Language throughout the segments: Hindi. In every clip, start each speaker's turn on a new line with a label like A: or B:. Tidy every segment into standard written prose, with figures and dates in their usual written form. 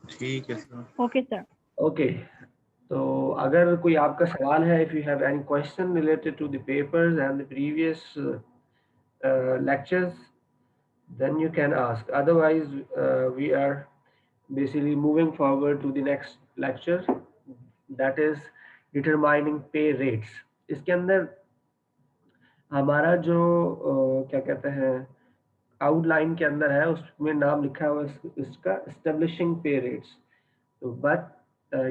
A: ठीक है सर।
B: Okay sir.
C: ओके, तो अगर कोई आपका सवाल है, if you have any question related to the papers and the previous lectures, then you can ask. Otherwise, we are basically moving forward to the next lecture, that is determining pay rates. इसके अंदर हमारा जो क्या कहते हैं आउटलाइन के अंदर है, उसमें नाम लिखा हुआ इसका एस्टेब्लिशिंग पे रेट्स। तो बट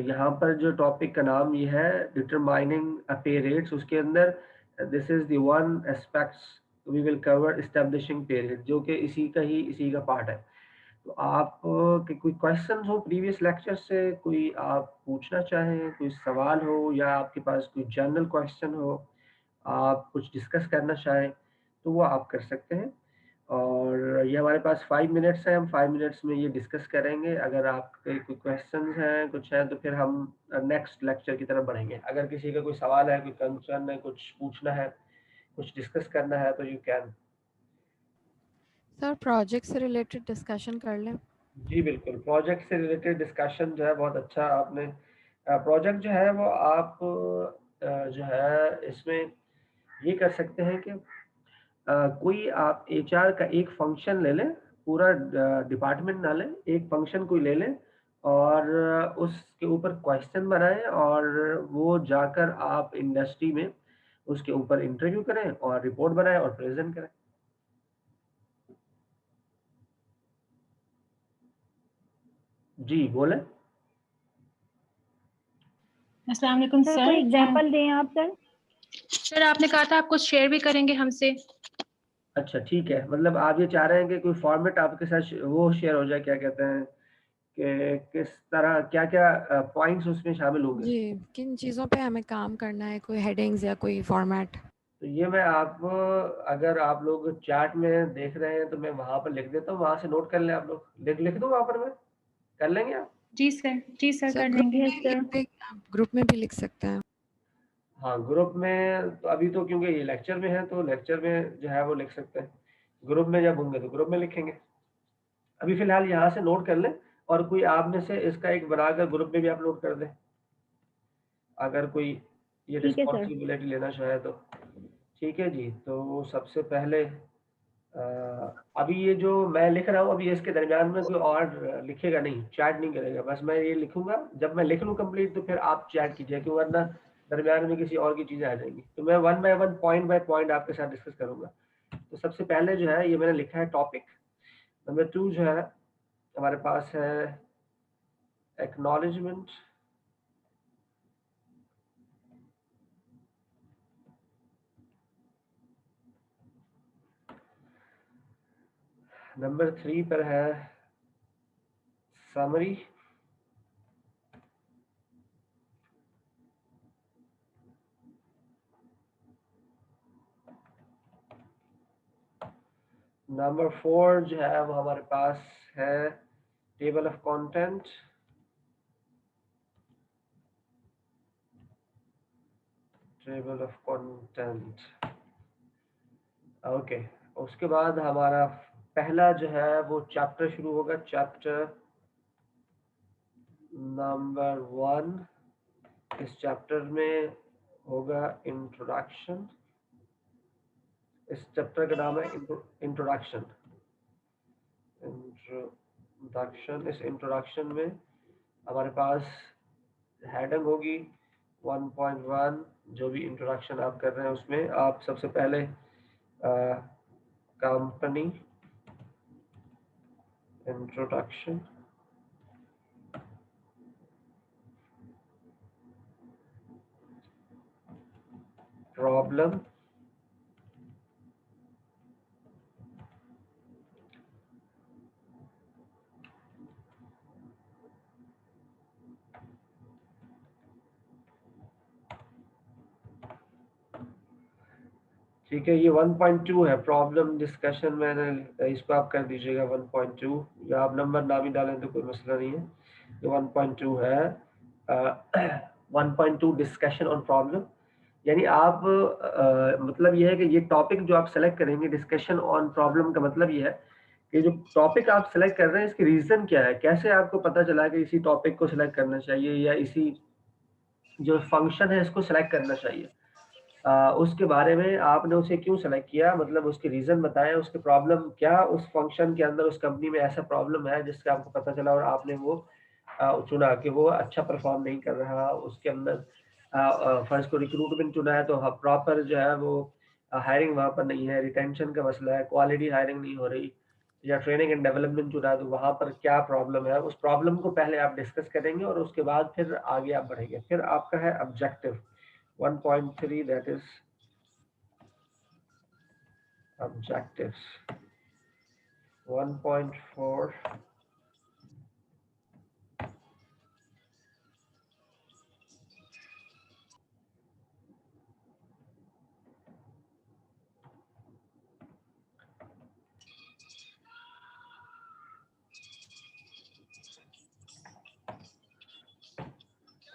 C: यहाँ पर जो टॉपिक का नाम ये है डिटरमाइनिंग अ पे रेट्स, उसके अंदर this is the one aspects we will cover establishing pay rate, जो कि इसी का पार्ट है। तो आप के कोई क्वेश्चन हो प्रीवियस लेक्चर से, कोई आप पूछना चाहें, कोई सवाल हो, या आपके पास कोई जनरल क्वेश्चन हो, आप कुछ डिस्कस करना चाहें, तो वो आप कर सकते हैं। और ये हमारे पास 5 मिनट्स है, हम 5 मिनट्स में ये डिस्कस करेंगे। अगर आपके कोई क्वेश्चन हैं, कुछ हैं, तो फिर हम नेक्स्ट लेक्चर की तरफ बढ़ेंगे। अगर किसी का कोई सवाल है, कोई कंसर्न है, कुछ पूछना है, कुछ डिस्कस करना है, तो यू कैन।
D: सर प्रोजेक्ट से रिलेटेड डिस्कशन कर लें।
C: जी बिल्कुल, प्रोजेक्ट से रिलेटेड डिस्कशन जो है बहुत अच्छा आपने प्रोजेक्ट जो है वो आप जो है इसमें ये कर सकते हैं कि कोई आप एचआर का एक फंक्शन ले लें, पूरा डिपार्टमेंट ना लें, एक फंक्शन कोई ले लें और उसके ऊपर क्वेश्चन बनाएं और वो जाकर आप इंडस्ट्री में उसके ऊपर इंटरव्यू करें और रिपोर्ट बनाएं और प्रेजेंट करें। जी बोले।
E: अस्सलाम वालेकुम
B: सर
E: सर।
B: कोई एग्जांपल दें आप सर।
E: सर आपने कहा था आप कुछ शेयर भी करेंगे हमसे।
C: अच्छा ठीक है, मतलब आप ये चाह रहे हैं कि कोई फॉर्मेट आपके साथ वो शेयर हो जाए, क्या कहते हैं कि किस तरह क्या क्या पॉइंट्स उसमें शामिल होंगे।
D: जी, किन चीज़ों पे हमें काम करना है, कोई हेडिंग्स या कोई फॉर्मेट।
C: तो ये मैं आपको, अगर आप लोग चैट में देख रहे हैं तो मैं वहां पर लिख देता हूँ, वहां से नोट कर लें आप लोग। लिख दूँ वहां पर, मैं कर लेंगे आप?
E: जी सर कर
D: ग्रुप
E: लेंगे।
D: में भी लिख सकते हैं।
C: हाँ ग्रुप में तो अभी तो क्योंकि ये लेक्चर में है, तो लेक्चर में जो है वो लिख सकते हैं। ग्रुप में जब होंगे तो ग्रुप में लिखेंगे। अभी फिलहाल यहाँ से नोट कर लें, और कोई आप में से इसका एक बनाकर ग्रुप में भी अपलोड कर दें, अगर कोई ये
B: ठीक है सर।
C: रिस्पॉन्सिबिलिटी लेना चाहे तो। ठीक है जी। तो सबसे पहले अभी ये जो मैं लिख रहा हूँ, अभी इसके दरमियान में कोई और लिखेगा नहीं, चैट नहीं करेगा, बस मैं ये लिखूंगा। जब मैं लिख लूँ कंप्लीट तो फिर आप चैट कीजिए, क्योंकि वरना दरमियान में किसी और की चीजें आ जाएंगी। तो मैं one by one, point by point आपके साथ डिस्कस करूंगा। तो सबसे पहले जो है ये मैंने लिखा है टॉपिक। नंबर 2 जो है हमारे पास है एक्नॉलेजमेंट। नंबर 3 पर है समरी। नंबर 4 जो है वो हमारे पास है table of content. Table of content okay. उसके बाद हमारा पहला जो है वो चैप्टर शुरू होगा, चैप्टर नंबर 1। इस चैप्टर में होगा इंट्रोडक्शन। इस चैप्टर का नाम है इंट्रोडक्शन। इस इंट्रोडक्शन में हमारे पास हेडिंग होगी 1.1। जो भी इंट्रोडक्शन आप कर रहे हैं उसमें आप सबसे पहले कंपनी इंट्रोडक्शन, प्रॉब्लम, ठीक है। ये 1.2 है, प्रॉब्लम डिस्कशन। मैंने इसको आप कर दीजिएगा 1.2, या आप नंबर ना भी डालें तो कोई मसला नहीं है। ये 1.2 है। 1.2 डिस्कशन ऑन प्रॉब्लम, यानी आप मतलब ये है कि ये टॉपिक जो आप सेलेक्ट करेंगे डिस्कशन ऑन प्रॉब्लम का मतलब ये है ये जो टॉपिक आप सेलेक्ट कर रहे हैं इसकी रीजन क्या है, कैसे आपको पता चला कि इसी टॉपिक को सिलेक्ट करना चाहिए या इसी जो फंक्शन है इसको सिलेक्ट करना चाहिए। उसके बारे में आपने उसे क्यों सेलेक्ट किया, मतलब उसके रीजन बताएं, उसके प्रॉब्लम क्या उस फंक्शन के अंदर उस कंपनी में ऐसा प्रॉब्लम है जिसका आपको पता चला और आपने वो चुना कि वो अच्छा परफॉर्म नहीं कर रहा उसके अंदर। फर्स्ट को रिक्रूटमेंट चुना है तो प्रॉपर जो है वो हायरिंग वहाँ पर नहीं है, रिटेंशन का मसला है, क्वालिटी हायरिंग नहीं हो रही, या ट्रेनिंग एंड डेवलपमेंट चुना है तो वहाँ पर क्या प्रॉब्लम है, उस प्रॉब्लम को पहले आप डिस्कस करेंगे और उसके बाद फिर आगे आप बढ़ेंगे। फिर आपका है objective 1.3, that is objectives 1.4।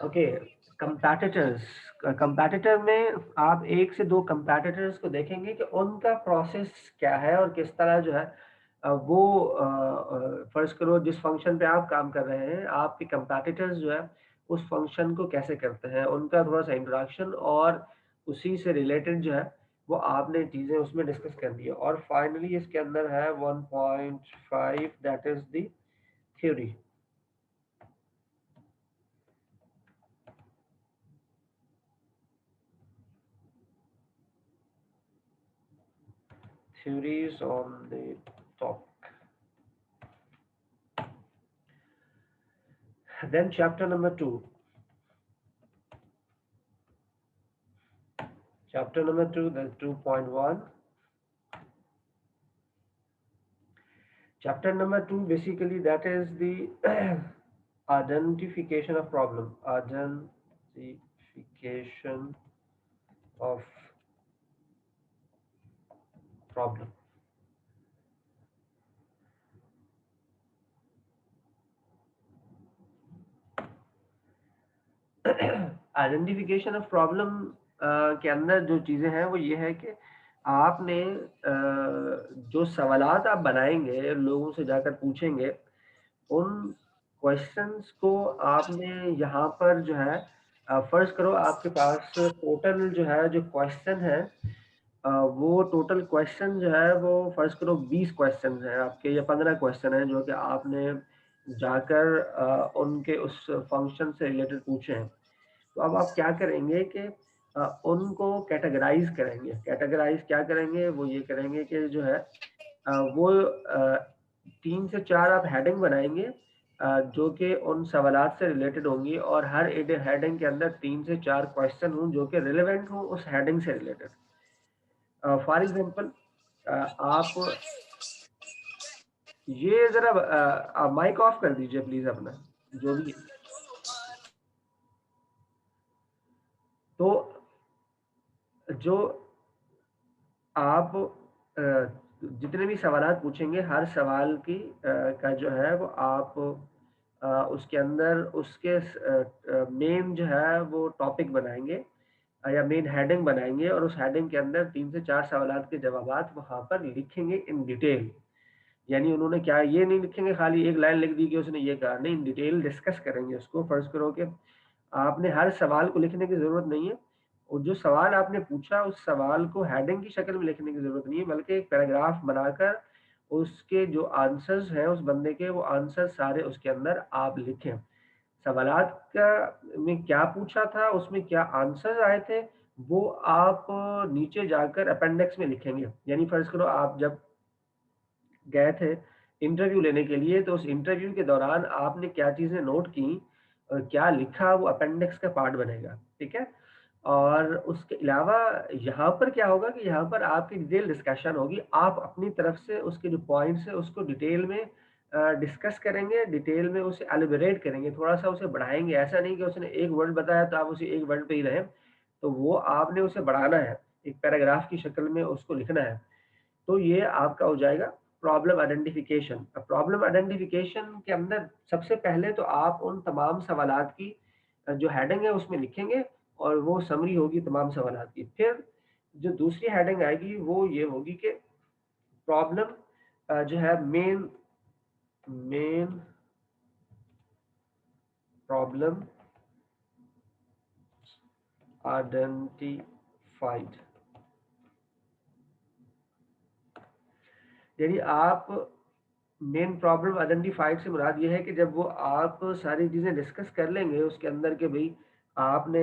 C: Okay, competitors. Competitor में आप एक से दो कंपैटिटर्स को देखेंगे कि उनका प्रोसेस क्या है और किस तरह जो है वो फर्ज करो जिस फंक्शन पे आप काम कर रहे हैं आपके कंपैटिटर्स जो है उस फंक्शन को कैसे करते हैं, उनका थोड़ा सा इंट्रोडक्शन और उसी से रिलेटेड जो है वो आपने चीजें उसमें डिस्कस कर दी है। और फाइनली इसके अंदर है 1.5, that is the theory. Theories on the topic. Then chapter number 2. Chapter number 2, that's 2.1. Chapter number 2, basically that is the identification of problem. Identification of problem. Identification of problem के अंदर जो चीज़ें हैं वो ये है कि आपने जो सवालात आप बनाएंगे लोगों से जाकर पूछेंगे उन क्वेश्चंस को आपने यहाँ पर जो है फर्ज करो आपके पास टोटल जो है जो क्वेश्चन है वो टोटल क्वेश्चन जो है वो फर्ज करो 20 क्वेश्चन है आपके या 15 क्वेश्चन है जो कि आपने जाकर उनके उस फंक्शन से रिलेटेड पूछे हैं। तो अब आप क्या करेंगे कि उनको कैटेगराइज करेंगे। कैटेगराइज क्या करेंगे, वो ये करेंगे कि जो है वो 3 से 4 आप हेडिंग बनाएंगे जो कि उन सवालात से रिलेटेड होंगी और हर एक हेडिंग के अंदर 3 से 4 क्वेश्चन हों जो कि रिलेवेंट हों उस हेडिंग से रिलेटेड। फॉर एग्जांपल आप ये जरा आप माइक ऑफ कर दीजिए प्लीज अपना, जो भी। तो जो आप जितने भी सवालात पूछेंगे हर सवाल की का जो है वो आप उसके अंदर उसके मेन जो है वो टॉपिक बनाएंगे या मेन हेडिंग बनाएंगे और उस हेडिंग के अंदर 3 से 4 सवालात के जवाबात वहाँ पर लिखेंगे इन डिटेल। यानी उन्होंने क्या ये नहीं लिखेंगे खाली एक लाइन लिख दी कि उसने ये कहा, नहीं, डिटेल डिस्कस करेंगे उसको। फर्ज करो कि आपने हर सवाल को लिखने की जरूरत नहीं है और जो सवाल आपने पूछा उस सवाल को हेडिंग की शक्ल में लिखने की जरूरत नहीं है, बल्कि एक पैराग्राफ बनाकर उसके जो आंसर्स हैं उस बंदे के वो आंसर सारे उसके अंदर आप लिखें। सवालात का में क्या पूछा था उसमें क्या आंसर आए थे वो आप नीचे जाकर अपेंडिक्स में लिखेंगे। यानी फर्ज करो आप जब गए थे इंटरव्यू लेने के लिए तो उस इंटरव्यू के दौरान आपने क्या चीजें नोट की और क्या लिखा वो अपेंडिक्स का पार्ट बनेगा, ठीक है। और उसके अलावा यहाँ पर क्या होगा कि यहाँ पर आपकी डिटेल डिस्कशन होगी, आप अपनी तरफ से उसके जो पॉइंट्स है उसको डिटेल में डिस्कस करेंगे, डिटेल में उसे एलिबरेट करेंगे, थोड़ा सा उसे बढ़ाएंगे। ऐसा नहीं कि उसने एक वर्ड बताया तो आप उसे एक वर्ड पे ही रहें, तो वो आपने उसे बढ़ाना है, एक पैराग्राफ की शक्ल में उसको लिखना है। तो ये आपका हो जाएगा प्रॉब्लम आइडेंटिफिकेशन। अब प्रॉब्लम आइडेंटिफिकेशन के अंदर सबसे पहले तो आप उन तमाम सवालात की जो हेडिंग है उसमें लिखेंगे और वो समरी होगी तमाम सवालात की। फिर जो दूसरी हेडिंग आएगी वो ये होगी कि प्रॉब्लम जो है मेन प्रॉब्लम आइडेंटिफाइड, यानी आप मेन प्रॉब्लम आइडेंटिफाइड से मुराद ये है कि जब वो आप सारी चीजें डिस्कस कर लेंगे उसके अंदर के भाई आपने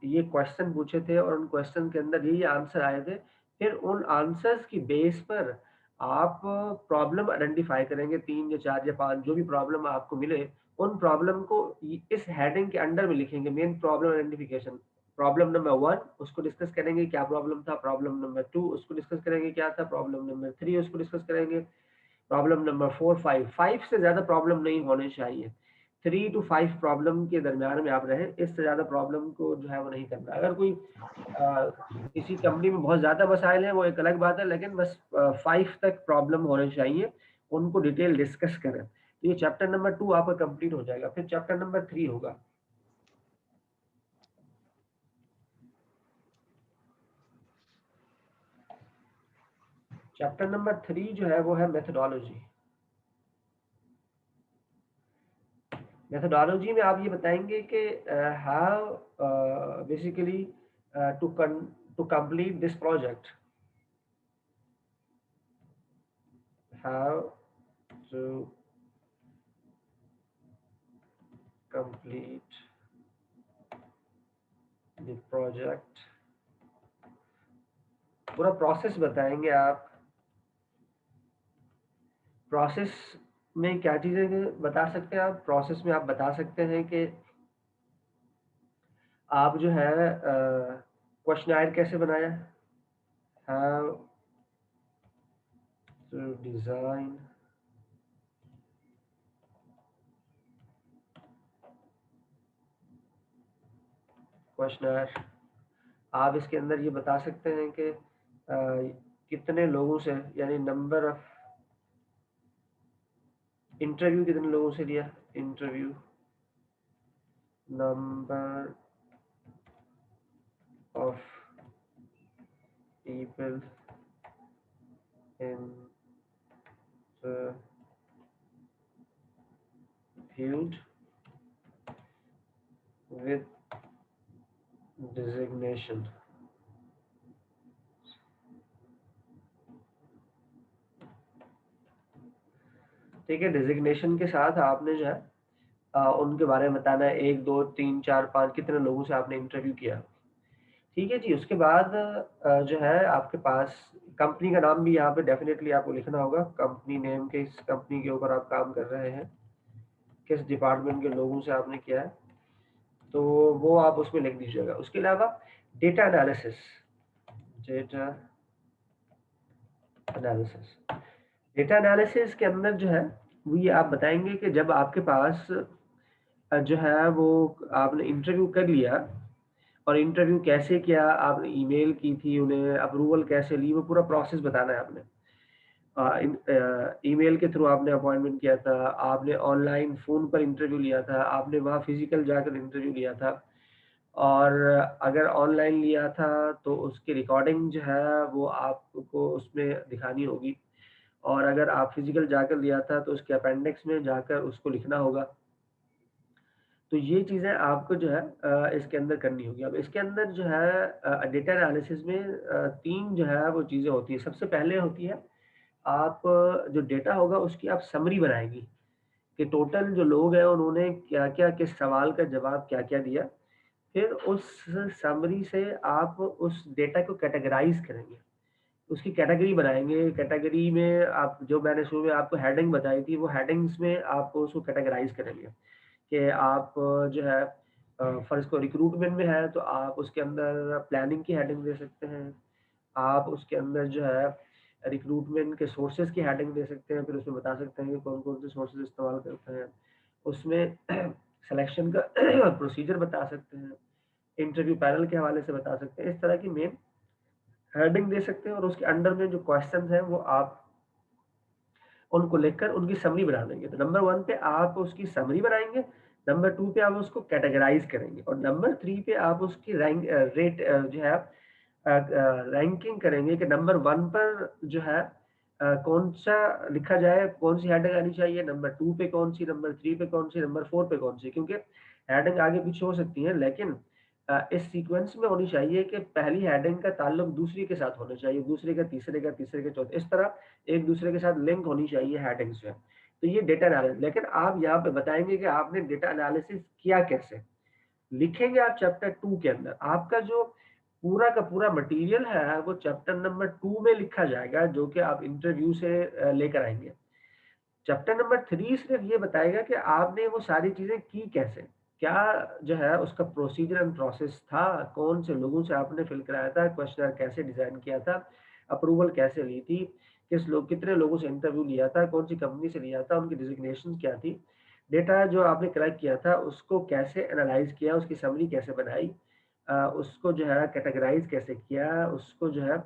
C: ये क्वेश्चन पूछे थे और उन क्वेश्चन के अंदर ये आंसर आए थे, फिर उन आंसर्स की बेस पर आप प्रॉब्लम आइडेंटिफाई करेंगे, 3 या 4 या 5 जो भी प्रॉब्लम आपको मिले उन प्रॉब्लम को इस हेडिंग के अंडर में लिखेंगे, main problem identification. Problem number 1 उसको डिस्कस करेंगे क्या प्रॉब्लम था, प्रॉब्लम नंबर 2 उसको डिस्कस करेंगे क्या था, प्रॉब्लम नंबर 3 उसको डिस्कस करेंगे, प्रॉब्लम नंबर 4 5 से ज्यादा प्रॉब्लम नहीं होने चाहिए, 3 to 5 प्रॉब्लम के दरमियान में आप रहें, इससे ज्यादा प्रॉब्लम को जो है वो नहीं करना। अगर कोई किसी कंपनी में बहुत ज्यादा मसाइल है वो एक अलग बात है, लेकिन बस 5 तक प्रॉब्लम होने चाहिए, उनको डिटेल डिस्कस करें। तो ये चैप्टर नंबर 2 आपका कंप्लीट हो जाएगा। फिर चैप्टर नंबर 3 होगा। चैप्टर नंबर 3 जो है वो है मेथोडोलॉजी। मेथोडोलॉजी में आप ये बताएंगे कि how basically to complete this project, how to complete the project, पूरा प्रोसेस बताएंगे आप। प्रोसेस में क्या चीजें बता सकते हैं आप? प्रोसेस में आप बता सकते हैं कि आप जो है क्वेश्चनर कैसे बनाया, हाउ टू डिजाइन क्वेश्चनर। आप इसके अंदर ये बता सकते हैं कि कितने लोगों से, यानी नंबर ऑफ इंटरव्यू कितने लोगों से लिया, interview number of people interviewed with designation। ठीक है, डिजिग्नेशन के साथ आपने जो है उनके बारे में बताना है, 1 2 3 4 5 कितने लोगों से आपने इंटरव्यू किया। ठीक है जी। उसके बाद जो है आपके पास कंपनी का नाम भी यहाँ पे डेफिनेटली आपको लिखना होगा, कंपनी नेम, के इस कंपनी के ऊपर आप काम कर रहे हैं, किस डिपार्टमेंट के लोगों से आपने किया है, तो वो आप उसमें लिख दीजिएगा। उसके अलावा data analysis, data analysis, data analysis के अंदर जो है वो ये आप बताएंगे कि जब आपके पास जो है वो आपने इंटरव्यू कर लिया, और इंटरव्यू कैसे किया, आपने ईमेल की थी, उन्हें अप्रूवल कैसे ली, वो पूरा प्रोसेस बताना है आपने। ईमेल के थ्रू आपने अपॉइंटमेंट किया था, आपने ऑनलाइन फ़ोन पर इंटरव्यू लिया था, आपने वहाँ फिजिकल जाकर इंटरव्यू लिया था, और अगर ऑनलाइन लिया था तो उसकी रिकॉर्डिंग जो है वो आपको उसमें दिखानी होगी, और अगर आप फिजिकल जाकर लिया था तो उसके अपेंडिक्स में जाकर उसको लिखना होगा। तो ये चीज़ें आपको जो है इसके अंदर करनी होगी। अब इसके अंदर जो है डेटा एनालिसिस में 3 जो है वो चीज़ें होती हैं। सबसे पहले होती है आप जो डेटा होगा उसकी आप समरी बनाएंगी कि टोटल जो लोग हैं उन्होंने क्या-क्या, किस सवाल का जवाब क्या-क्या दिया। फिर उस समरी से आप उस डेटा को कैटेगराइज़ करेंगे, उसकी कैटेगरी बनाएँगे। कैटेगरी में आप, जो मैंने शुरू में आपको हेडिंग बताई थी, वो हेडिंग्स में आप उसको कैटेगराइज़ करेंगे कि आप जो है फ़र्ज़ को रिक्रूटमेंट में है तो आप उसके अंदर प्लानिंग की हेडिंग दे सकते हैं। आप उसके अंदर जो है रिक्रूटमेंट के सोर्सेज़ की हेडिंग दे सकते हैं, फिर उसमें बता सकते हैं कि कौन-कौन से सोर्सेज़ इस्तेमाल करते हैं। उसमें सिलेक्शन का प्रोसीजर बता सकते हैं, इंटरव्यू पैनल के हवाले से बता सकते हैं। इस तरह की मेन हेडिंग दे सकते हैं, और उसके अंडर में जो क्वेश्चंस हैं वो आप उनको लिखकर उनकी समरी बना देंगे। तो नंबर 1 पे आप उसकी समरी बनाएँगे, नंबर 2 पे आप उसको कैटेगराइज़ करेंगे, और नंबर 3 पे आप उसकी रेट जो है रैंकिंग करेंगे कि नंबर 1 पर जो है कौन सा लिखा जाए, कौन सी हेडिंग आनी चाहिए, नंबर 2 पे कौन सी, नंबर 3 पे कौन सी, नंबर 4 पे कौन सी, क्योंकि हेडिंग आगे पीछे हो सकती है, लेकिन इस सीक्वेंस में होनी चाहिए कि पहली हेडिंग का ताल्लुक दूसरी के साथ होना चाहिए, दूसरे का तीसरे का, तीसरे के चौथे, इस तरह एक दूसरे के साथ लिंक होनी चाहिए हेडिंग्स में। तो ये डेटा एनालिसिस, लेकिन आप यहाँ पे बताएंगे कि आपने डेटा एनालिसिस किया कैसे, लिखेंगे आप चैप्टर 2 के अंदर। आपका जो पूरा का पूरा मटेरियल है वो चैप्टर नंबर 2 में लिखा जाएगा, जो कि आप इंटरव्यू से लेकर आएंगे। चैप्टर नंबर 3 सिर्फ ये बताएगा कि आपने वो सारी चीजें की कैसे, क्या जो है उसका प्रोसीजर एंड प्रोसेस था, कौन से लोगों से आपने फिल कराया था, क्वेश्चनर कैसे डिजाइन किया था, अप्रूवल कैसे ली थी, कितने लोगों से इंटरव्यू लिया था, कौन सी कंपनी से लिया था, उनकी डिजिग्नेशन क्या थी, डेटा जो आपने कलेक्ट किया था उसको कैसे एनालाइज किया, उसकी समरी कैसे बनाई, उसको जो है कैटेगराइज कैसे किया, उसको जो है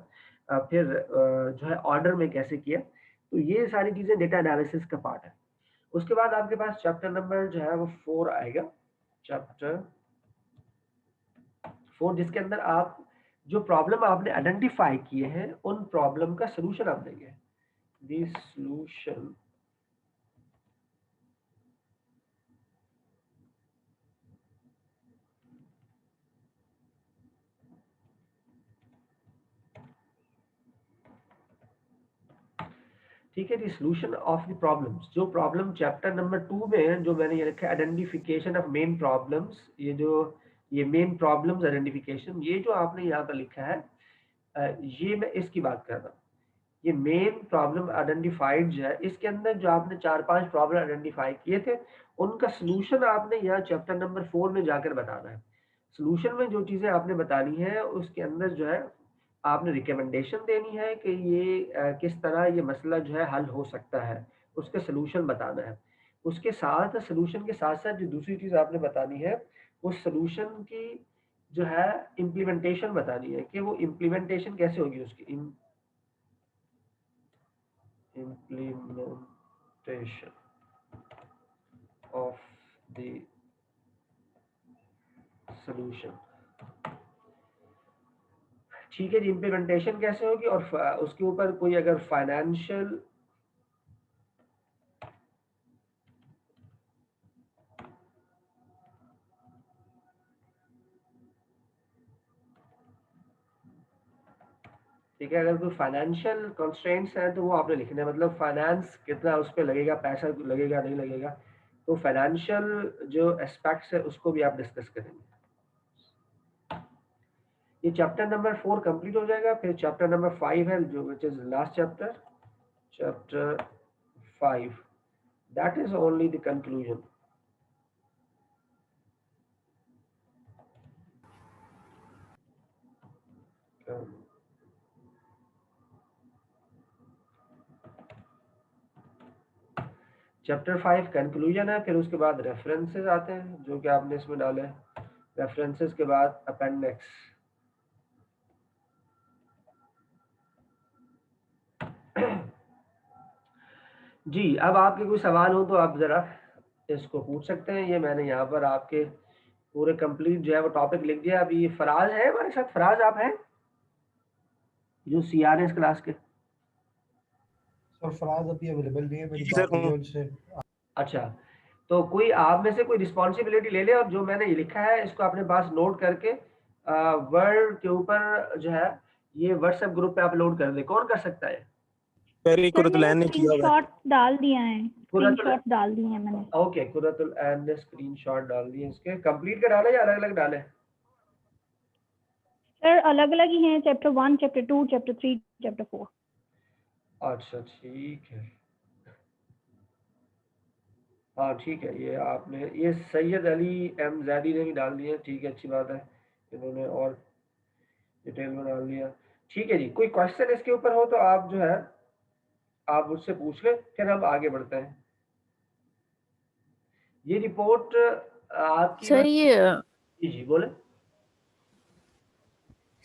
C: फिर जो है ऑर्डर में कैसे किया। तो ये सारी चीजें डेटा एनालिसिस का पार्ट है। उसके बाद आपके पास चैप्टर नंबर जो है वो 4 आएगा, चैप्टर 4, जिसके अंदर आप जो प्रॉब्लम आपने आइडेंटिफाई किए हैं उन प्रॉब्लम का सलूशन आप देंगे, दी सलूशन। ठीक है, दी सॉल्यूशन ऑफ द प्रॉब्लम्स। जो प्रॉब्लम चैप्टर नंबर 2 में है, जो मैंने ये रखा है आइडेंटिफिकेशन ऑफ मेन प्रॉब्लम्स, ये मेन प्रॉब्लम्स आइडेंटिफिकेशन, ये जो आपने यहाँ पर लिखा है, ये मैं इसकी बात कर रहा हूँ। ये मेन प्रॉब्लम आइडेंटिफाइड जो है, इसके अंदर जो आपने 4-5 प्रॉब्लम आइडेंटिफाई किए थे उनका सलूशन आपने यहाँ चैप्टर नंबर 4 में जाकर बताना है। सलूशन में जो चीजें आपने बतानी है उसके अंदर जो है आपने रिकमेंडेशन देनी है कि ये किस तरह ये मसला जो है हल हो सकता है, उसका सलूशन बताना है। उसके साथ सलूशन के साथ साथ जो दूसरी चीज आपने बतानी है, उस सलूशन की जो है इम्प्लीमेंटेशन बतानी है कि वो इम्प्लीमेंटेशन कैसे होगी, उसकी implementation of the solution। ठीक है जी, इम्प्लीमेंटेशन कैसे होगी, और उसके ऊपर कोई अगर फाइनेंशियल ठीक है, अगर कोई फाइनेंशियल कंस्ट्रेंट्स हैं तो वो आपने लिखना है, मतलब फाइनेंस कितना उस पर लगेगा, पैसा लगेगा नहीं लगेगा, तो फाइनेंशियल जो एस्पेक्ट्स है उसको भी आप डिस्कस करेंगे। ये चैप्टर नंबर 4 कंप्लीट हो जाएगा। फिर चैप्टर नंबर 5 है जो which is last chapter, chapter 5, that is only the conclusion. Chapter 5 conclusion है, फिर उसके बाद रेफरेंसेस आते हैं जो कि आपने इसमें डाले, रेफरेंसेस के बाद अपेंडिक्स। जी, अब आपके कोई सवाल हो तो आप जरा इसको पूछ सकते हैं। ये मैंने यहाँ पर आपके पूरे कंप्लीट जो है वो टॉपिक लिख दिया। अभी ये फराज है हमारे साथ, फराज आप हैं जो CRS क्लास के?
A: सर फराज अभी अवेलेबल नहीं है, मेरी
B: जी
A: बात
B: सर,
A: हुई है उनसे।
C: अच्छा, तो कोई आप में से कोई रिस्पॉन्सिबिलिटी ले ले और जो मैंने ये लिखा है इसको अपने पास नोट करके वर्ड के ऊपर जो है ये व्हाट्सएप ग्रुप पे अपलोड कर दे। कौन कर सकता है?
B: वेरी
F: सर मैंने
B: कुरतुलैन ने किया हुआ है।
F: स्क्रीनशॉट डाल दिया है,
C: कुरतुल
F: स्क्रीनशॉट डाल दिए हैं मैंने।
C: ओके, कुरतुल एन ने स्क्रीनशॉट डाल दिए। इसके कंप्लीट के डाले या अलग अलग डाले?
F: सर अलग अलग ही हैं, चैप्टर 1, चैप्टर 2, चैप्टर 3, चैप्टर 4।
C: अच्छा ठीक है, हाँ ठीक है, ये आपने ये सैयद अली एम जैदी ने भी डाल दिए। ठीक है, अच्छी बात है, इन्होंने और डिटेल में डाल दिया। ठीक है जी, कोई क्वेश्चन इसके ऊपर हो तो आप जो है आप मुझसे पूछ लें, फिर हम आगे बढ़ते हैं। ये रिपोर्ट आपकी
G: सर
C: जी जी बोले।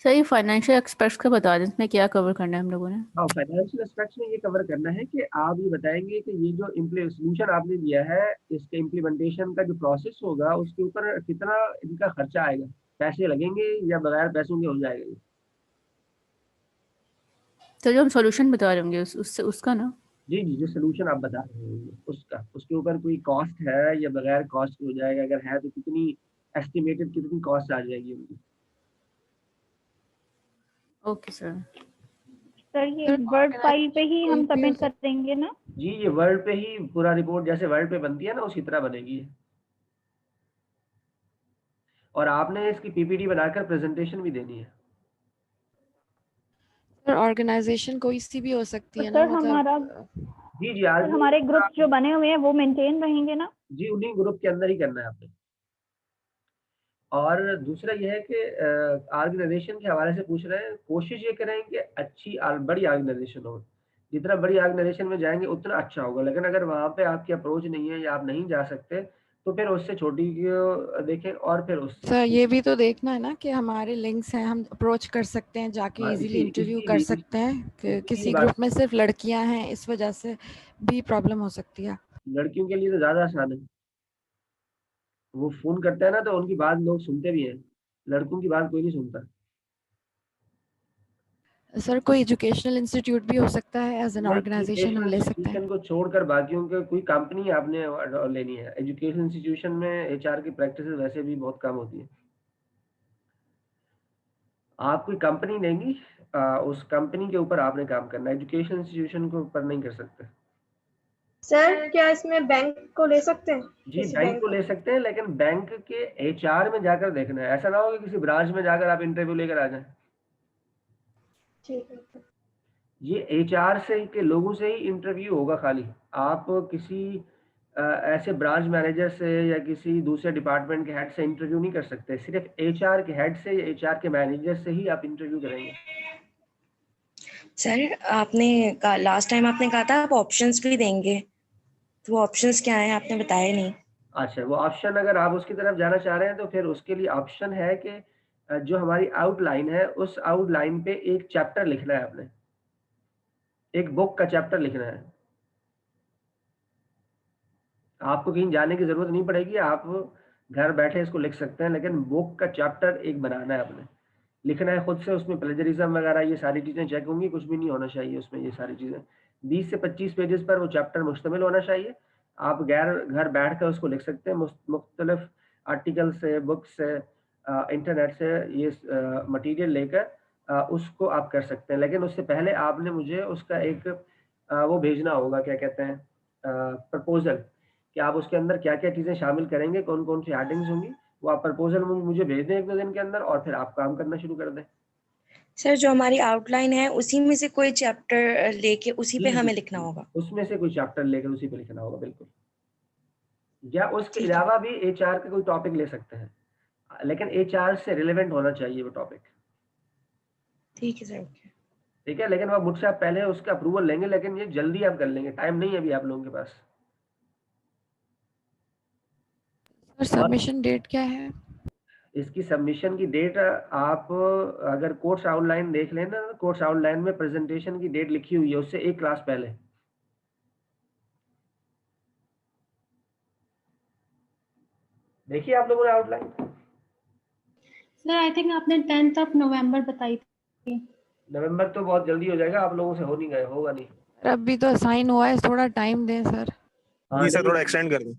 G: सही फाइनेंशियल एक्सपर्ट्स का बता दें इसमें क्या कवर करना है हम लोगों ने।
C: हाँ, फाइनेंशियल एस्पेक्ट्स में ये कवर करना है कि आप ये बताएंगे कि ये जो सोल्यूशन आपने दिया है इसके इम्प्लीमेंटेशन का जो प्रोसेस होगा उसके ऊपर कितना इनका खर्चा आएगा, पैसे लगेंगे या बगैर पैसों के हो जाएगा ये?
G: तो जो हम सॉल्यूशन बता रहे होंगे उससे उसका ना।
C: जी जी, जो सोल्यूशन आप बता रहे होंगे उसका, उसके ऊपर कोई कॉस्ट है या बगैर कॉस्ट हो जाएगा, अगर है तो कितनी एस्टिमेटेड कितनी कॉस्ट आ जाएगी उनकी?
G: Okay sir.
F: सर ये
D: सर,
F: वर्ड फाइल पे ही हम
D: कोई भी हो
F: सबमिट कर देंगे ना?
C: जी, ये वर्ड पे ही पूरा रिपोर्ट जैसे वर्ड पे बनती है ना उसी तरह बनेगी ये। और आपने इसकी पीपीटी बनाकर प्रेजेंटेशन भी देनी है।
D: सर ऑर्गेनाइजेशन कोई सी भी हो सकती
F: तो
D: है ना,
F: सर हमारा
C: जी जी, आज
F: सर हमारे ग्रुप जो बने हुए हैं वो मेंटेन रहेंगे ना?
C: जी उन्हीं ग्रुप के अंदर ही करना है आपने। और दूसरा ये है कि ऑर्गेनाइजेशन के हवाले से पूछ रहे हैं, कोशिश ये करें कि अच्छी और बड़ी ऑर्गेनाइजेशन हो। जितना बड़ी ऑर्गेनाइजेशन में जाएंगे उतना अच्छा होगा, लेकिन अगर वहाँ पे आपकी अप्रोच नहीं है या आप नहीं जा सकते तो फिर उससे छोटी को देखें और फिर उससे।
D: सर ये भी तो देखना है ना कि हमारे लिंक्स हैं, हम अप्रोच कर सकते हैं, जाके
C: हाँ,
D: इजीली इंटरव्यू कर
C: इसीलिए
D: सकते हैं कि
C: इसीलिए
D: किसी
C: बात,
D: ग्रुप में सिर्फ लड़कियां हैं इस वजह से भी प्रॉब्लम हो सकती है।
C: लड़कियों के लिए तो ज़्यादा आसान है, वो फ़ोन करते हैं ना तो उनकी बात लोग सुनते भी हैं, लड़कों की बात कोई नहीं सुनता।
D: सर कोई एजुकेशनल इंस्टीट्यूट भी हो सकता है, एज एन
C: नहीं,
D: ऑर्गेनाइजेशन हम
C: एजुकेशनल
D: ले सकते हैं।
C: इंस्टीट्यूशन को छोड़कर बाकियों के कोई कंपनी आपने लेनी है। एजुकेशन इंस्टीट्यूशन में एचआर की प्रैक्टिस वैसे भी बहुत कम होती है। आप कोई कंपनी लेंगी, उस कंपनी के ऊपर आपने काम करना है, एजुकेशन इंस्टीट्यूशन के ऊपर नहीं कर सकते।
B: सर क्या इसमें बैंक को ले सकते हैं?
C: जी,
B: किसी
C: बैंक को ले सकते हैं, लेकिन बैंक के एचआर में जाकर देखना है। ऐसा ना हो कि किसी ब्रांच में जाकर आप इंटरव्यू लेकर आ जाएं।
B: ठीक है।
C: ये एचआर से के लोगों से ही इंटरव्यू होगा खाली। आप किसी ऐसे ब्रांच मैनेजर से या किसी दूसरे डिपार्टमेंट के हेड से इंटरव्यू नहीं कर सकते। सिर्फ एचआर के हेड से या एचआर के मैनेजर से ही आप इंटरव्यू करेंगे।
H: सर आपने लास्ट टाइम आपने कहा था आप ऑप्शंस भी देंगे, तो वो ऑप्शंस क्या हैं आपने बताया नहीं।
C: अच्छा, वो ऑप्शन अगर आप उसकी तरफ जाना चाह रहे हैं तो फिर उसके लिए ऑप्शन है कि जो हमारी आउटलाइन है उस आउटलाइन पे एक चैप्टर लिखना है आपने, एक बुक का चैप्टर लिखना है। आपको कहीं जाने की जरूरत नहीं पड़ेगी, आप घर बैठे इसको लिख सकते हैं, लेकिन बुक का चैप्टर एक बनाना है आपने, लिखना है खुद से। उसमें प्लेजरिज्म वगैरह ये सारी चीजें चेक होंगी, कुछ भी नहीं होना चाहिए उसमें। ये सारी चीजें 20 से 25 पेजेस पर वो चैप्टर मुश्तमिल होना चाहिए। आप घर बैठ कर उसको लिख सकते हैं, मुख्तलिफ आर्टिकल से, बुक से, इंटरनेट से ये मटेरियल लेकर उसको आप कर सकते हैं। लेकिन उससे पहले आपने मुझे उसका एक वो भेजना होगा, क्या कहते हैं, प्रपोजल, कि आप उसके अंदर क्या क्या चीज़ें शामिल करेंगे, कौन कौन सी हेडिंग्स होंगी। वो आप प्रपोजल मुझे भेज दें 1-2 दिन के अंदर, और फिर आप काम करना शुरू कर दें।
H: सर जो हमारी आउटलाइन है उसी में से कोई चैप्टर लेके उसी पे
C: जी
H: हमें
C: जी,
H: लिखना होगा?
C: उसमें से कोई चैप्टर लेकर उसी पे लिखना होगा, बिल्कुल। या उसके
H: ठीक है।
C: अलावा भी एचआर का कोई टॉपिक ले सकते हैं, लेकिन एचआर से रिलेवेंट होना चाहिए वो टॉपिक।
H: ठीक है सर, ओके।
C: ठीक है, लेकिन वो मुझसे आप पहले उसका अप्रूवल लेंगे, लेकिन ये जल्दी आप कर लेंगे, टाइम नहीं है अभी आप लोगों के पास।
D: सर सबमिशन डेट क्या है?
C: इसकी सबमिशन की डेट आप अगर कोर्स आउटलाइन देख लेना, कोर्स आउटलाइन में प्रेजेंटेशन की डेट लिखी हुई है, उससे एक क्लास पहले। देखिए आप लोगों ने आउटलाइन।
E: सर आई थिंक आपने 10th ऑफ नवंबर बताई थी।
C: नवंबर तो बहुत जल्दी हो जाएगा, आप लोगों से हो नहीं गए, होगा नहीं।
D: सर अभी तो असाइन हुआ है, थोड़ा टाइम दें सर।
C: हाँ,
I: सर थोड़ा एक्सटेंड कर दें।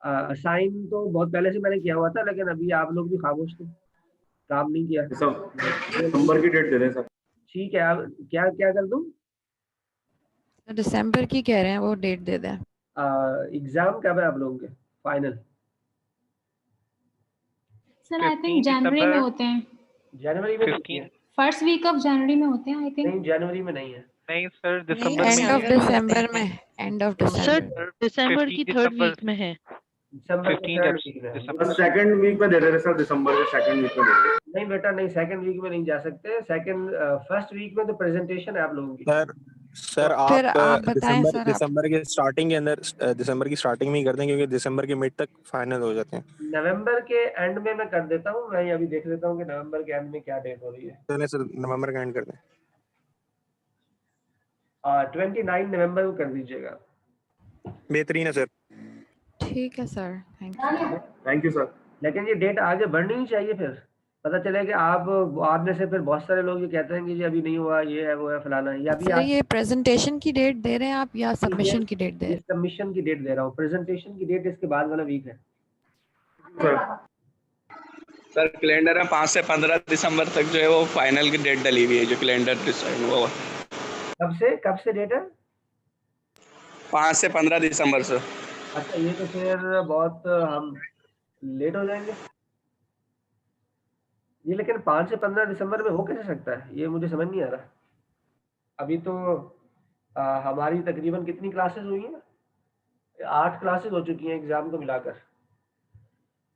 C: असाइन तो बहुत पहले से मैंने किया हुआ था, लेकिन अभी आप लोग भी खामोश थे, काम नहीं किया।
I: दिसंबर की डेट दे दें सर।
C: ठीक है, अब क्या क्या कर दूं?
D: दिसंबर की कह रहे हैं, वो डेट दे दें।
C: एग्जाम कब है आप लोगों के फाइनल?
E: सर आई थिंक जनवरी में होते हैं,
C: जनवरी में नहीं है।
E: फर्स्ट वीक ऑफ जनवरी में होते हैं आई थिंक।
C: नहीं, जनवरी में नहीं है।
J: नहीं सर,
H: नहीं,
J: दिसंबर
D: एंड
J: में
D: ऑफ
J: है।
D: दिसंबर में, एंड ऑफ
J: सर
D: दिसंबर।
K: दिसंबर की 3rd वीक में है।
C: दिसंबर के
J: 15
C: थर्ड वीक में है।
I: सेकंड वीक में दे देते सर, दिसंबर के सेकंड वीक में दे देते।
C: नहीं बेटा नहीं, सेकंड वीक में नहीं जा सकते। फर्स्ट वीक में तो प्रेजेंटेशन है आप लोगों की।
I: सर
D: फिर
I: आप
D: आप बताएं सर। आप
I: दिसंबर के स्टार्टिंग के अंदर, दिसंबर की स्टार्टिंग में ही कर दें, क्योंकि दिसंबर के मिड तक फाइनल हो जाते हैं।
C: नवंबर के एंड में मैं कर देता हूँ। मैं अभी देख लेता हूँ कि नवंबर के एंड में क्या डेट हो रही है।
I: चलिए सर, नवंबर का एंड कर दें।
C: 29 नवंबर को कर दीजिएगा।
I: बेहतरीन है सर।
D: ठीक है sir, thank you.
I: Thank you sir.
C: लेकिन ये डेट आगे बढ़नी ही चाहिए फिर, पता चले कि आप में से फिर बहुत सारे लोग ये कहते हैं कि जी अभी नहीं हुआ, ये है वो है फलाना है, या अभी
D: सर
C: आप
D: ये प्रेजेंटेशन की डेट दे रहे हैं आप या सबमिशन की डेट दे रहे
C: ये सबमिशन की डेट दे रहा हूँ, प्रेजेंटेशन की डेट इसके बाद वाला वीक है।
J: सर कैलेंडर में 5 से 15 दिसंबर तक जो है वो फाइनल की डेट डली हुई है, जो कैलेंडर डिसाइड हुआ।
C: कब से डेट है?
J: 5 से 15 दिसंबर से।
C: अच्छा, ये तो फिर बहुत हम लेट हो जाएंगे ये, लेकिन 5 से 15 दिसंबर में हो कैसे सकता है, ये मुझे समझ नहीं आ रहा। अभी तो हमारी तकरीबन कितनी क्लासेस हुई हैं? 8 क्लासेस हो चुकी हैं एग्जाम को मिलाकर,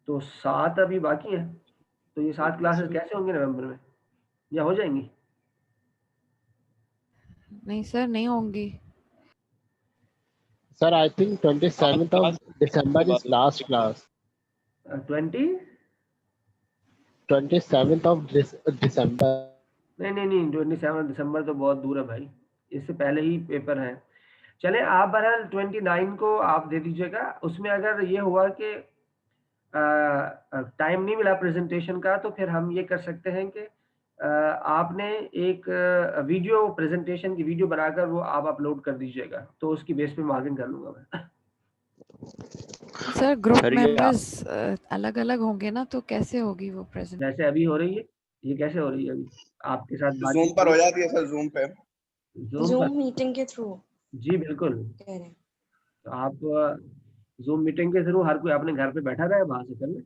C: तो 7 अभी बाकी हैं। तो ये 7 क्लासेस कैसे होंगे नवंबर में, या हो जाएंगी?
D: नहीं सर, नहीं होंगी।
L: Sir, I think 27th of December is last class. 27th of December.
C: नहीं 27 दिसंबर तो बहुत दूर है भाई, इससे पहले ही पेपर है। चले आप बहरहाल 29 को आप दे दीजिएगा। उसमें अगर ये हुआ कि टाइम नहीं मिला प्रेजेंटेशन का, तो फिर हम ये कर सकते हैं कि आपने एक वीडियो प्रेजेंटेशन की वीडियो बनाकर वो आप अपलोड कर दीजिएगा, तो उसकी बेस पे मार्किंग कर लूंगा मैं।
D: सर ग्रुप मेंबर्स अलग अलग होंगे ना, तो कैसे होगी वो प्रेजेंटेशन?
C: जैसे अभी हो रही है, ये कैसे हो रही है अभी आपके साथ बात?
J: जूम पर हो जाती है सर, जूम पे,
H: जूम मीटिंग के थ्रू।
C: जी बिल्कुल, तो आप जूम मीटिंग के थ्रू हर कोई अपने घर पे बैठा रहे, वहां से कर ले।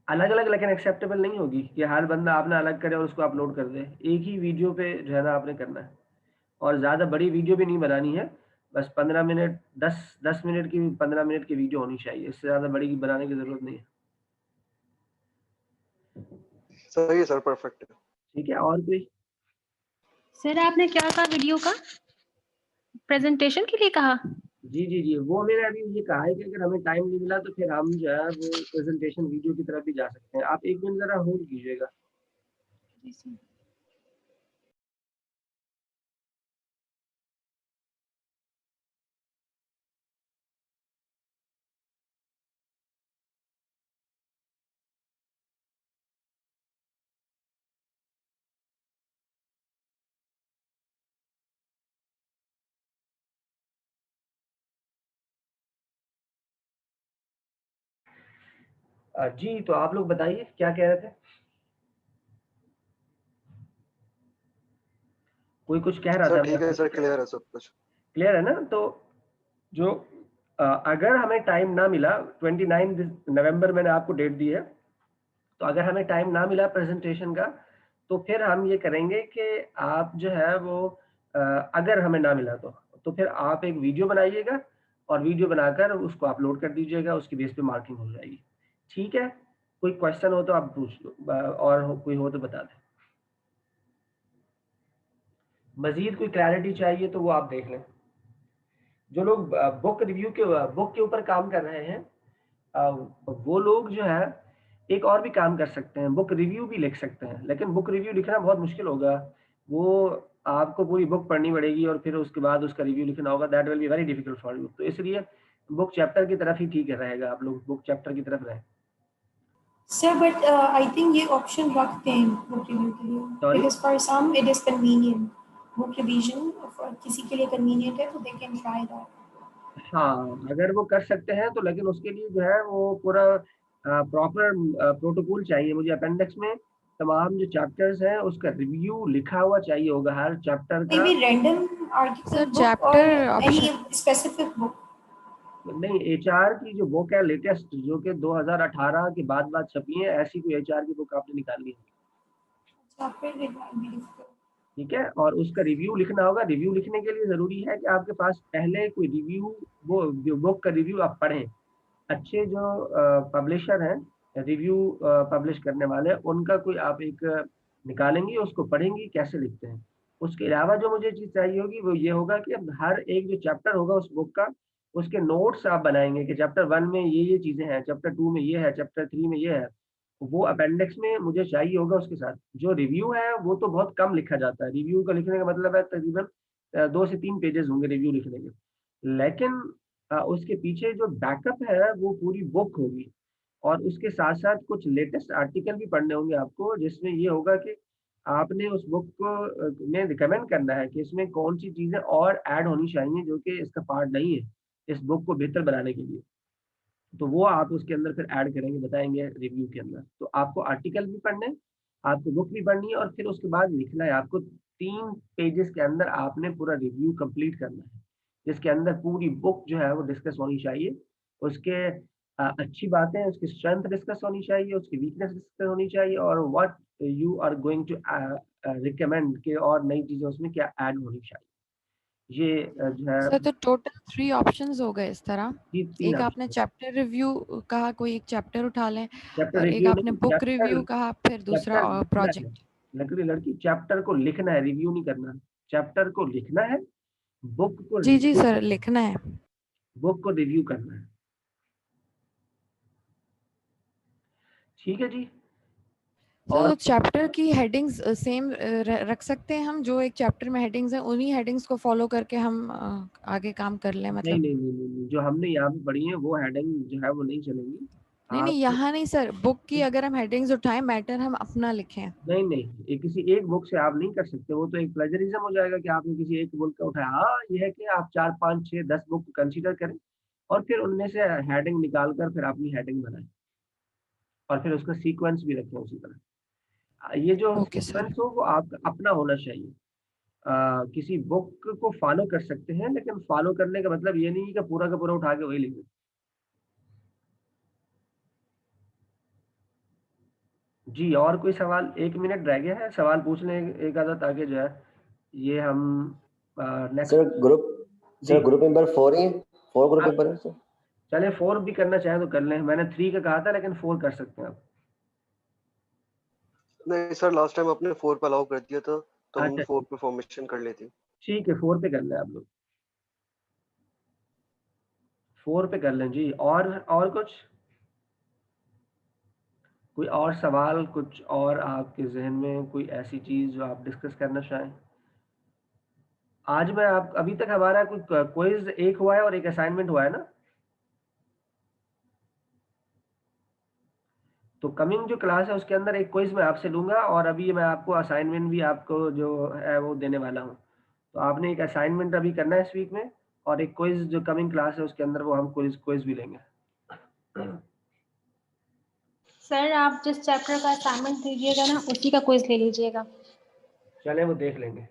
C: अलग अलग लेकिन एक्सेप्टेबल नहीं होगी कि हर बंदा अपना अलग करे और उसको अपलोड कर दे। एक ही वीडियो पे जो है ना आपने करना है, और ज़्यादा बड़ी वीडियो भी नहीं बनानी है, बस 15 मिनट 10 मिनट की 15 मिनट की वीडियो होनी चाहिए, इससे ज़्यादा बड़ी बनाने की ज़रूरत नहीं है।
A: सही है सर, परफेक्ट है।
C: ठीक है, और कोई?
E: सर आपने क्या कहा वीडियो का प्रेजेंटेशन के लिए कहा?
C: जी वो मैंने अभी ये कहा है कि अगर हमें टाइम नहीं मिला तो फिर हम जो है वो प्रेजेंटेशन वीडियो की तरफ भी जा सकते हैं। आप 1 मिनट ज़रा होल्ड कीजिएगा। जी, तो आप लोग बताइए क्या कह रहे थे? कोई कुछ कह रहा था?
A: ठीक है सर, क्लियर है सब कुछ।
C: क्लियर है ना? तो जो अगर हमें टाइम ना मिला, 29 नवंबर मैंने आपको डेट दी है, तो अगर हमें टाइम ना मिला प्रेजेंटेशन का, तो फिर हम ये करेंगे कि आप जो है वो अगर हमें ना मिला तो फिर आप एक वीडियो बनाइएगा और वीडियो बनाकर उसको अपलोड कर दीजिएगा, उसकी बेस पे मार्किंग हो जाएगी। ठीक है, कोई क्वेश्चन हो तो आप पूछ लो, और कोई हो तो बता दें। मजीद कोई क्लैरिटी चाहिए तो वो आप देख लें। जो लोग बुक के ऊपर काम कर रहे हैं, वो लोग जो है एक और भी काम कर सकते हैं, बुक रिव्यू भी लिख सकते हैं, लेकिन बुक रिव्यू लिखना बहुत मुश्किल होगा। वो आपको पूरी बुक पढ़नी पड़ेगी और फिर उसके बाद उसका रिव्यू लिखना होगा, that will be very difficult for you. तो इसलिए बुक चैप्टर की तरफ ही ठीक रहेगा, आप लोग बुक चैप्टर की तरफ रहें।
M: सर बट आई थिंक ये ऑप्शन रखते हैं बुक रिव्यू के लिए, because for some it is convenient. Book revision किसी के लिए कन्वीनियंट है तो दे कैन ट्राई दैट।
C: हाँ, अगर वो कर सकते हैं तो, लेकिन उसके लिए जो है वो पूरा प्रॉपर प्रोटोकॉल चाहिए। मुझे अपेंडिक्स में तमाम जो चैप्टर्स हैं उसका रिव्यू लिखा हुआ चाहिए होगा हर चैप्टर का।
M: May be random article
D: chapter
M: any specific book.
C: नहीं, एचआर की जो बुक है लेटेस्ट, जो कि 2018 के बाद छपी है, ऐसी कोई एचआर की बुक आपने निकालनी है। ठीक है, और उसका रिव्यू लिखना होगा। रिव्यू लिखने के लिए जरूरी है कि आपके पास पहले कोई रिव्यू, वो बुक का रिव्यू आप पढ़ें। अच्छे जो पब्लिशर हैं रिव्यू पब्लिश करने वाले, उनका कोई आप एक निकालेंगी, उसको पढ़ेंगी कैसे लिखते हैं। उसके अलावा जो मुझे चीज़ चाहिए होगी वो ये होगा कि अब हर एक जो चैप्टर होगा उस बुक का, उसके नोट्स आप बनाएंगे कि चैप्टर 1 में ये चीज़ें हैं, चैप्टर 2 में ये है, चैप्टर 3 में ये है। वो अपेंडिक्स में मुझे चाहिए होगा उसके साथ। जो रिव्यू है वो तो बहुत कम लिखा जाता है, रिव्यू का लिखने का मतलब है तकरीबन 2 से 3 पेजेस होंगे रिव्यू लिखने के, लेकिन उसके पीछे जो बैकअप है वो पूरी बुक होगी। और उसके साथ साथ कुछ लेटेस्ट आर्टिकल भी पढ़ने होंगे आपको, जिसमें ये होगा कि आपने उस बुक को में रिकमेंड करना है कि इसमें कौन सी चीज़ें और ऐड होनी चाहिए जो कि इसका पार्ट नहीं है इस बुक को बेहतर बनाने के लिए। तो वो आप उसके अंदर फिर ऐड करेंगे, बताएंगे रिव्यू के अंदर। तो आपको आर्टिकल भी पढ़ने हैं, आपको बुक भी पढ़नी है, और फिर उसके बाद लिखना है आपको। 3 पेजेस के अंदर आपने पूरा रिव्यू कंप्लीट करना है, जिसके अंदर पूरी बुक जो है वो डिस्कस होनी चाहिए। उसके अच्छी बातें, उसकी स्ट्रेंथ डिस्कस होनी चाहिए, उसकी वीकनेस डिस्कस होनी चाहिए, और what you are going to recommend के और नई चीज़ें उसमें क्या ऐड होनी चाहिए। ये जो है
D: सर तो टोटल 3 ऑप्शंस हो गए इस तरह।
C: ये 3
D: एक आपने चैप्टर रिव्यू कहा, कोई एक चैप्टर उठा लें,
C: चैप्टर
D: और एक
C: रिव्यू
D: आपने
C: नहीं,
D: बुक रिव्यू कहा, फिर दूसरा प्रोजेक्ट।
C: लड़की चैप्टर को लिखना है, रिव्यू नहीं करना। चैप्टर को लिखना है, बुक को
D: जी जी सर, लिखना है।
C: बुक को रिव्यू करना है। ठीक है जी।
D: तो चैप्टर की हेडिंग्स सेम रख सकते हैं हम, जो एक चैप्टर में हेडिंग्स हैं उन्हीं हेडिंग्स को फॉलो करके हम आगे काम कर लें, मतलब?
C: नहीं, जो हमने यहाँ पे पढ़ी है वो हेडिंग जो है वो नहीं चलेंगी।
D: नहीं, यहाँ नहीं सर, बुक की अगर हम हेडिंग्स उठाएं, मैटर हम अपना लिखें।
C: नहीं, किसी एक बुक से आप नहीं कर सकते, वो तो एक प्लेजरिज्म हो जाएगा कि आपने किसी एक बुक का उठाया। हाँ, ये है कि आप 4, 5, 6, 10 बुक कंसीडर करें और फिर उनमें से हेडिंग निकाल कर फिर अपनी हेडिंग बनाएं, और फिर उसका सीक्वेंस भी रखें उसी तरह। ये जो सीक्वेंस हो वो आपका अपना होना चाहिए। किसी बुक को फॉलो कर सकते हैं, लेकिन फॉलो करने का मतलब ये नहीं कि पूरा का पूरा उठा के वही लिख दें। जी, और कोई सवाल? 1 मिनट रह गया है, सवाल पूछ लें एक आधा, ताकि जो है ये हम नेक्स्ट।
N: सर ग्रुप मेंबर 4 ही 4 ग्रुप मेंबर है सर।
C: चले 4 भी करना चाहे तो कर लें, मैंने 3 का कहा था, लेकिन 4 कर सकते हैं आप।
N: नहीं सर, लास्ट टाइम आपने 4 पे अलाउ कर दिया था, तो हम
C: अच्छा,
N: 4 पे फॉर्मेशन कर लेते।
C: ठीक है, 4 पे कर लें आप लोग, 4 पे कर लें जी। और कुछ, कोई और सवाल, कुछ और आपके जहन में कोई ऐसी चीज जो आप डिस्कस करना चाहें? आज मैं आप अभी तक हमारा कोई क्विज एक हुआ है और एक असाइनमेंट हुआ है ना? तो कमिंग जो क्लास है उसके अंदर एक क्विज मैं आपसे लूंगा, और अभी मैं आपको असाइनमेंट भी आपको जो है वो देने वाला हूँ। तो आपने एक असाइनमेंट अभी करना है इस वीक में, और एक क्विज जो कमिंग क्लास है उसके अंदर वो हम क्विज भी लेंगे।
E: सर आप जिस चैप्टर का असाइनमेंट दीजिएगा ना, उसी का क्विज ले लीजिएगा।
C: चले वो देख लेंगे।